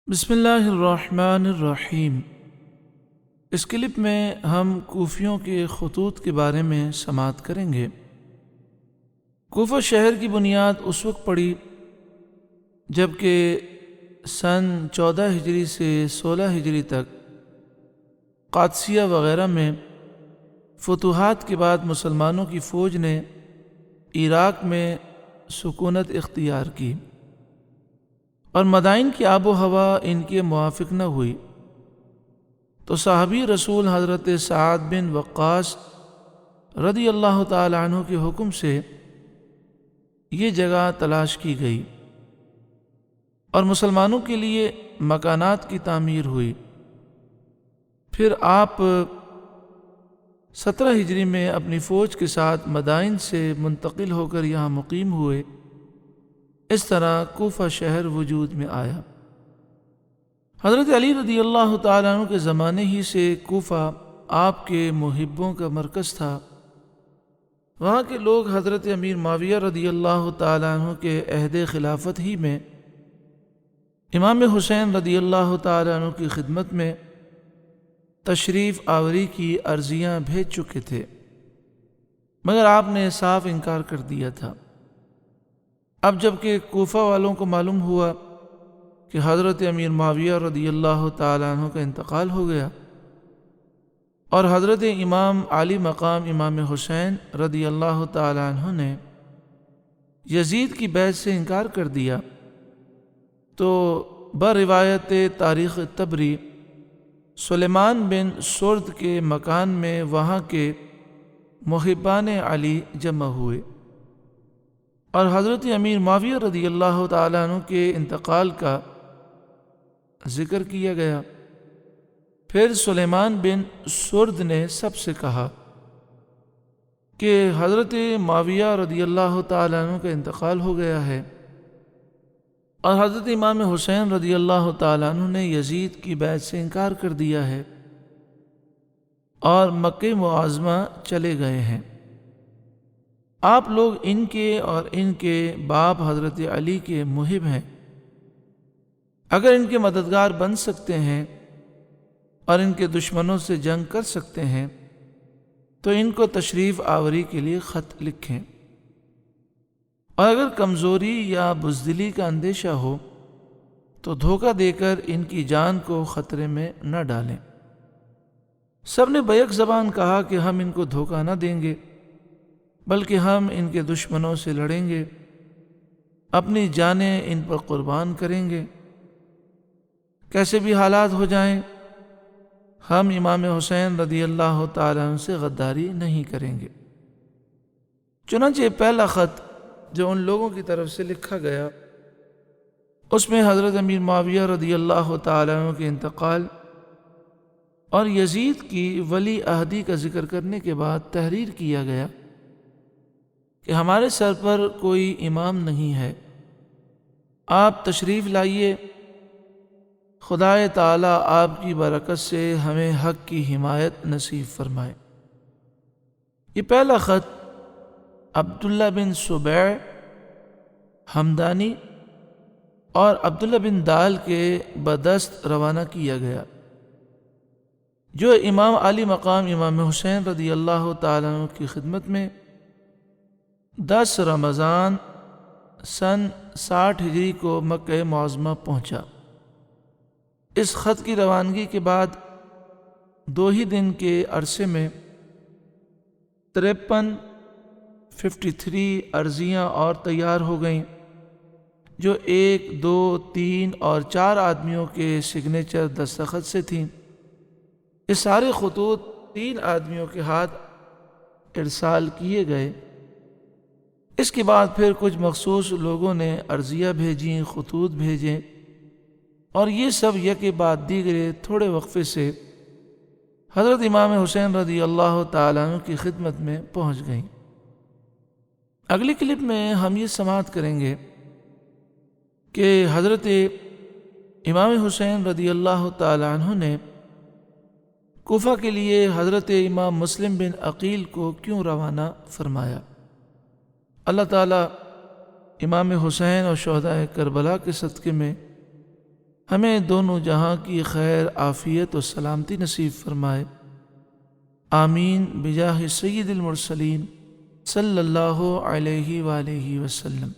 بسم اللہ الرحمن الرحیم۔ اس کلپ میں ہم کوفیوں کے خطوط کے بارے میں سماعت کریں گے۔ کوفہ شہر کی بنیاد اس وقت پڑی جبکہ سن 14 ہجری سے 16 ہجری تک قادسیہ وغیرہ میں فتوحات کے بعد مسلمانوں کی فوج نے عراق میں سکونت اختیار کی اور مدائن کی آب و ہوا ان کے موافق نہ ہوئی، تو صحابی رسول حضرت سعد بن وقاص رضی اللہ تعالی عنہ کے حکم سے یہ جگہ تلاش کی گئی اور مسلمانوں کے لیے مکانات کی تعمیر ہوئی۔ پھر آپ 17 ہجری میں اپنی فوج کے ساتھ مدائن سے منتقل ہو کر یہاں مقیم ہوئے۔ اس طرح کوفہ شہر وجود میں آیا۔ حضرت علی رضی اللہ تعالیٰ عنہ کے زمانے ہی سے کوفہ آپ کے محبوں کا مرکز تھا۔ وہاں کے لوگ حضرت امیر معاویہ رضی اللہ تعالیٰ عنہ کے عہد خلافت ہی میں امام حسین رضی اللہ تعالیٰ عنہ کی خدمت میں تشریف آوری کی عرضیاں بھیج چکے تھے، مگر آپ نے صاف انکار کر دیا تھا۔ اب جب کہ کوفہ والوں کو معلوم ہوا کہ حضرت امیر معاویہ رضی اللہ تعالیٰ عنہ کا انتقال ہو گیا اور حضرت امام عالی مقام امام حسین رضی اللہ تعالیٰ عنہ نے یزید کی بیعت سے انکار کر دیا، تو بروایت تاریخ طبری سلیمان بن سرد کے مکان میں وہاں کے محبان علی جمع ہوئے اور حضرت امیر معاویہ رضی اللہ تعالیٰ عنہ کے انتقال کا ذکر کیا گیا۔ پھر سلیمان بن سرد نے سب سے کہا کہ حضرت معاویہ رضی اللہ تعالیٰ عنہ کا انتقال ہو گیا ہے اور حضرت امام حسین رضی اللہ تعالیٰ عنہ نے یزید کی بیعت سے انکار کر دیا ہے اور مکہ معظمہ چلے گئے ہیں۔ آپ لوگ ان کے اور ان کے باپ حضرت علی کے محب ہیں، اگر ان کے مددگار بن سکتے ہیں اور ان کے دشمنوں سے جنگ کر سکتے ہیں تو ان کو تشریف آوری کے لیے خط لکھیں، اور اگر کمزوری یا بزدلی کا اندیشہ ہو تو دھوکہ دے کر ان کی جان کو خطرے میں نہ ڈالیں۔ سب نے بیک زبان کہا کہ ہم ان کو دھوکہ نہ دیں گے، بلکہ ہم ان کے دشمنوں سے لڑیں گے، اپنی جانیں ان پر قربان کریں گے، کیسے بھی حالات ہو جائیں ہم امام حسین رضی اللہ تعالیٰ عنہ سے غداری نہیں کریں گے۔ چنانچہ پہلا خط جو ان لوگوں کی طرف سے لکھا گیا اس میں حضرت امیر معاویہ رضی اللہ تعالیٰ عنہ کے انتقال اور یزید کی ولی عہدی کا ذکر کرنے کے بعد تحریر کیا گیا کہ ہمارے سر پر کوئی امام نہیں ہے، آپ تشریف لائیے، خدائے تعالی آپ کی برکت سے ہمیں حق کی حمایت نصیب فرمائے۔ یہ پہلا خط عبداللہ بن سبیع ہمدانی اور عبداللہ بن دال کے بدست روانہ کیا گیا، جو امام علی مقام امام حسین رضی اللہ تعالیٰ عنہ کی خدمت میں 10 رمضان سن 60 ہجری کو مکہ معظمہ پہنچا۔ اس خط کی روانگی کے بعد 2 ہی دن کے عرصے میں 53 عرضیاں اور تیار ہو گئیں، جو 1، 2، 3 اور 4 آدمیوں کے سگنیچر دستخط سے تھیں۔ یہ سارے خطوط 3 آدمیوں کے ہاتھ ارسال کیے گئے۔ اس کے بعد پھر کچھ مخصوص لوگوں نے عرضیہ بھیجیں، خطوط بھیجیں، اور یہ سب یکے بعد دیگرے تھوڑے وقفے سے حضرت امام حسین رضی اللہ تعالیٰ عنہ کی خدمت میں پہنچ گئیں۔ اگلی کلپ میں ہم یہ سماعت کریں گے کہ حضرت امام حسین رضی اللہ تعالیٰ عنہ نے کوفہ کے لیے حضرت امام مسلم بن عقیل کو کیوں روانہ فرمایا۔ اللہ تعالیٰ امام حسین اور شہدائے کربلا کے صدقے میں ہمیں دونوں جہاں کی خیر، عافیت و سلامتی نصیب فرمائے، آمین بجاہ سید المرسلین صلی اللہ علیہ وآلہ وسلم۔